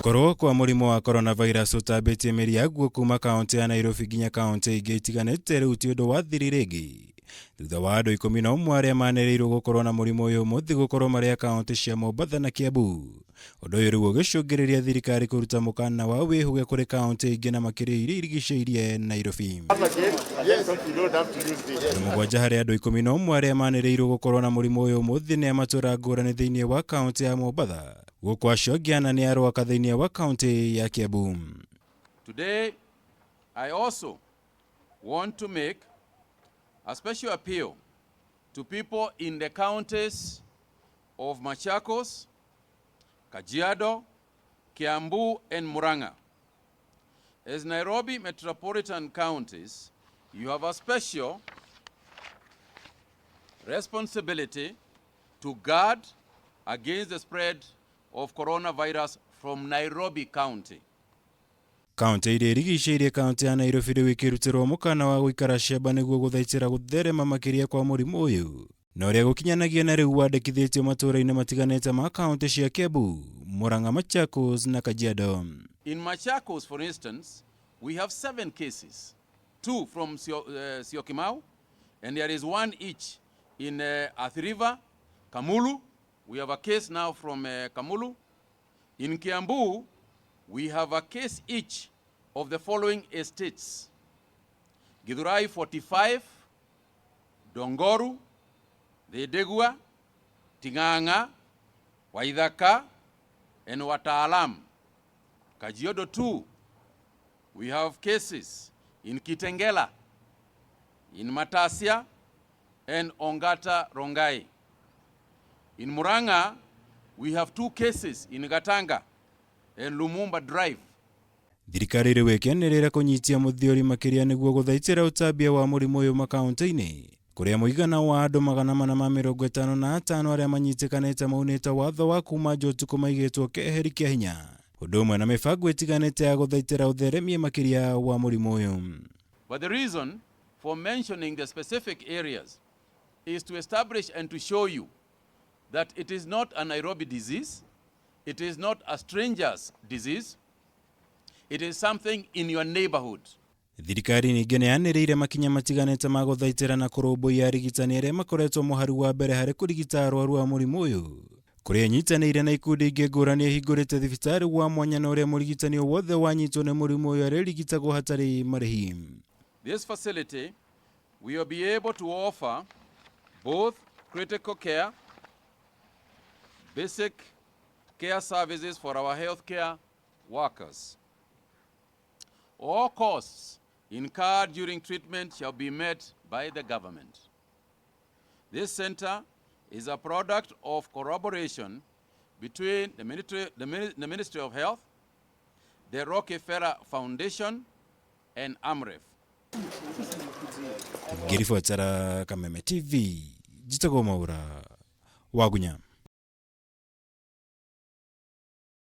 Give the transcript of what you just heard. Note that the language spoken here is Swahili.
Korwo kwa murimu wa coronavirus utambitie miria guku kuma kaunti ya Nairobi nginya kaunti ingĩ itiganĩte rĩu ti ũndũ wa thiri rĩngĩ thutha wa andũ 11 arĩa manĩrĩirwo gũkorwo na mũrimũ ũyũ mũthĩ gũkorwo marĩ kaunti cia Mombasa na Kiambu. Ũndũ ũyũ rĩu ũgĩcũngĩrĩria thirikari kũruta mukaana wa wĩhuge kũrĩ kaunti ingĩ na makĩria iria irigicĩirie Nairobi. Mugwanja harĩ andũ 11 arĩa manĩrĩirwo gũkorwo na mũrimũ ũyũ mũthĩ nĩ matũũra ngũrani thĩinĩ wa kaunti ya Mombasa. Guku acio nĩ a Ruaka thĩinĩ wa kaunti ya Kiambu. Today, I also want to make a special appeal to people in the counties of Machakos, Kajiado, Kiambu, and Murang'a. As Nairobi metropolitan counties, you have a special responsibility to guard against the spread of coronavirus from Nairobi County. Kaunti iria irigicĩirie kaunti ya Nairobi rĩu ikĩrutĩrwo mũkaana wa gũikara ciamba nĩguo gũthaitĩra gutherema makĩria kwa mũrimũ ũyũ, na ũrĩa gukinyanagia na rĩu wandĩkithĩtio matũũra-inĩ matiganĩte ma kaunti cia Kiambu, Murang'a Machakos na Kajiado. In Machakos, for instance, we have 7 cases, 2 from Syokimau, and there is 1 each in Athi River, Kamulu. We have a case now from Kamulu. In Kiambu, we have a case each of the following estates: Githurai 45, Dongoru, Thedegua, Ting'ang'a, Waithaka, and Wataalam. Kajiado 2, we have cases in Kitengela, in Matasia, and Ongata Rongai. In Murang'a, we have 2 cases in Gatanga and Lumumba Drive. Thirikari rĩu ĩkĩanĩrĩra kũnyitia mũthiori makĩria nĩguo gũthaitĩra ũtambia wa mũrimũ ũyũ makaunti-inĩ, kũrĩa mũigana wa andũ 455 arĩa manyitikanite maunĩte watho wa kuma ũtukũ maigĩtwo keheri kĩa hinya, ũndũ ũmwe na mĩbango ĩtiganĩte ya gũthaitĩra ũtheremia makĩria wa mũrimũ ũyũ. But the reason for mentioning the specific areas is to establish and to show you that it is not a Nairobi disease, it is not a stranger's disease, it is something in your neighborhood. Thirikari ningĩ nĩ yanĩrĩire makinya matiganĩte ma gũthaitĩra na kũrũmbũiya arigitani arĩa makoretwo mũhari wa mbere harĩ kũrigita arũaru a mũrimũ ũyũ, kũrĩa nyitanĩire na ikundi ingĩ ngũrani ihingũrĩte thibitarĩ wa mwanya na ũrĩa mũrigitani o wothe wanyitwo nĩ mũrimũ ũyũ arĩrigitagwo hatarĩ marĩhi. This facility will be able to offer both critical care, basic care services for our healthcare workers. All costs incurred during treatment shall be met by the government. This center is a product of collaboration between the Ministry of Health, the Rockefeller Foundation, and AMREF. Ngirifuatara Kameme TV, jitagwo Mwaura, Wagunya.